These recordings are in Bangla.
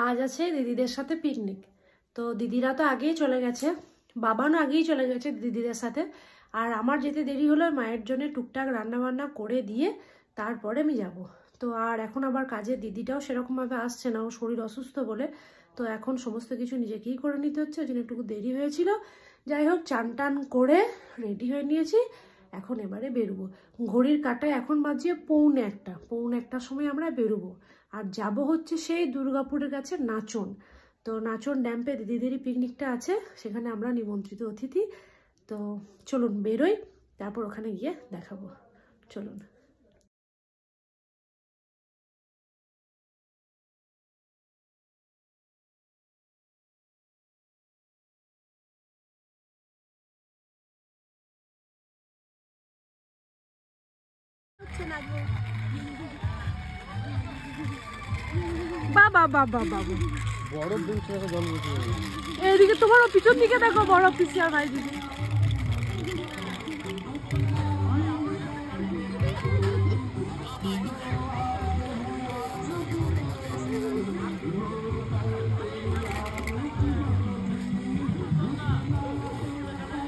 আজ আছে দিদিদের সাথে পিকনিক। তো দিদিরা তো আগেই চলে গেছে, বাবানও আগেই চলে গেছে দিদিদের সাথে। আর আমার যেতে দেরি হলো, মায়ের জন্য টুকটাক রান্নাবান্না করে দিয়ে তারপরে আমি যাব। তো আর এখন আবার কাজে দিদিটাও সেরকমভাবে আসছে না, ও শরীর অসুস্থ বলে। তো এখন সমস্ত কিছু নিজেকেই করে নিতে হচ্ছে, ওই জন্য একটু দেরি হয়েছিল। যাই হোক, চান টান করে রেডি হয়ে নিয়েছি, এখন এবারে বেরোবো। ঘড়ির কাঁটায় এখন বাজে পৌনে একটার সময় আমরা বেরোবো। আর যাব হচ্ছে সেই দুর্গাপুরের কাছে নাচন। তো নাচন ড্যাম্পে দিদিদেরই পিকনিকটা আছে, সেখানে আমরা নিমন্ত্রিত অতিথি। তো চলুন বেরোই, তারপর ওখানে গিয়ে দেখাবো। চলুন। বাবা বাবা বাবা, বরফ দিচ্ছে জল বেশি। এইদিকে তোমার পিছন দিকে দেখো, বরফ পিছিয়ে আর ভাই দিদি।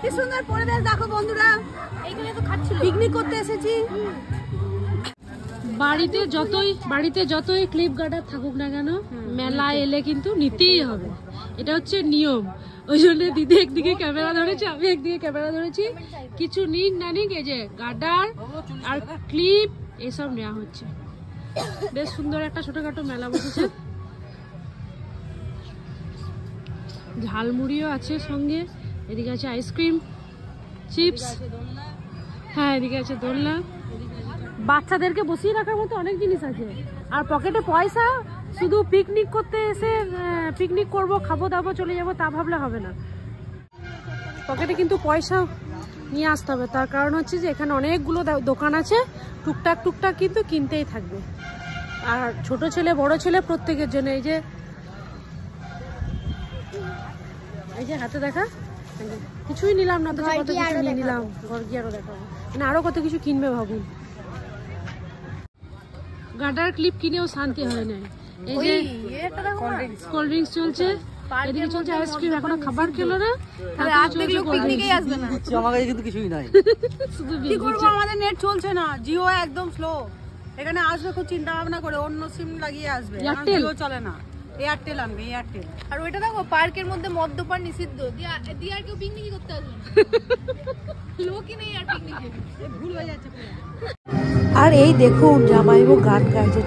কি সুন্দর পরিবেশ দেখো বন্ধুরা, এইখানে তো খাচ্ছিল, পিকনিক করতে এসেছি। বাড়িতে যতই ক্লিপ গার্ডার থাকুক না কেন, মেলা এলে কিন্তু নিতেই হবে, এটা হচ্ছে নিয়ম। ওই জন্য দিদি একদিকে ক্যামেরা ধরেছে, আমি একদিকে ক্যামেরা ধরেছি। কিছু নিক না নিক, এই যে গার্ডার আর ক্লিপ এসব নেওয়া হচ্ছে। বেশ সুন্দর একটা ছোটখাটো মেলা বসেছে, ঝালমুড়িও আছে সঙ্গে। এদিকে আছে আইসক্রিম, চিপস, হ্যাঁ এদিকে আছে দোলনা। বাচ্চাদেরকে বসিয়ে রাখার মতো অনেক জিনিস আছে। আর পকেটে পয়সা, শুধু পিকনিক করতে এসে পিকনিক করব, খাবো দাবো, চলে যাবো, তা ভাবলে হবে না। পকেটে কিন্তু পয়সা নিয়ে আসতে হবে, তার কারণ হচ্ছে যে এখানে অনেকগুলো দোকান আছে, টুকটাক কিন্তু কিনতেই থাকবে। আর ছোট ছেলে বড় ছেলে প্রত্যেকের জন্য। এই যে হাতে দেখা, কিছুই নিলাম না তো, কত কিছু নিয়ে নিলাম। ঘর গিয়ে আরো দেখাবো, মানে আরো কত কিছু কিনবে ভাবুন। গার্ডার ক্লিপ কিনেও শান্তি হয় না। এই যে কোল্ড ড্রিঙ্কস চলছে, এদিকে চলছে আইসক্রিম। এখনো খাবার খেলো না, পিকনিকেই আসবে না। আমার কাছে কিন্তু কিছুই নাই। শুধু কি করবো, আমাদের নেট চলছে না, জিও একদম স্লো। এখানে আসবে খুব চিন্তা ভাবনা করে, অন্য সিম লাগিয়ে আসবে, জিও চলে না। এয়ারটেল আনবে, এয়ারটেল। আর ওইটা দেখো, পার্কের মধ্যে মদ্যপান নিষিদ্ধ, দিয়ে আর কেউ পিকনিক করতে আসবে না। লোকই নেই আর পিকনিকে, ভুল হয়ে যাচ্ছে। আর এই দেখুন জামাইবু গান গাইছে।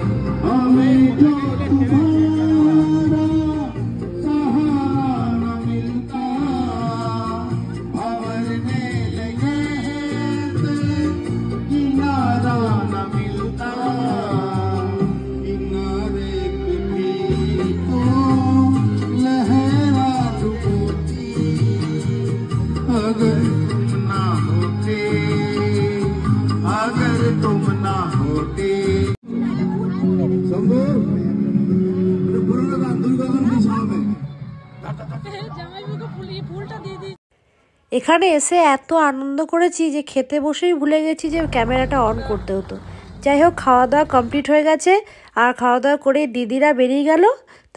এখানে এসে এত আনন্দ করেছি যে খেতে বসেই ভুলে গেছি যে ক্যামেরাটা অন করতে হতো। যাই হোক, খাওয়া দাওয়া কমপ্লিট হয়ে গেছে, আর খাওয়া দাওয়া করে দিদিরা বেরিয়ে গেল,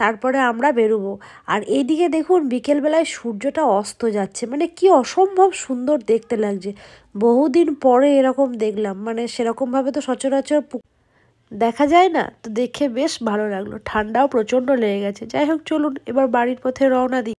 তারপরে আমরা বেরোবো। আর এইদিকে দেখুন বিকেলবেলায় সূর্যটা অস্ত যাচ্ছে, মানে কি অসম্ভব সুন্দর দেখতে লাগছে। বহুদিন পরে এরকম দেখলাম, মানে সেরকমভাবে তো সচরাচর দেখা যায় না, তো দেখে বেশ ভালো লাগলো। ঠান্ডাও প্রচণ্ড লেগে গেছে। যাই হোক, চলুন এবার বাড়ির পথে রওনা দিই।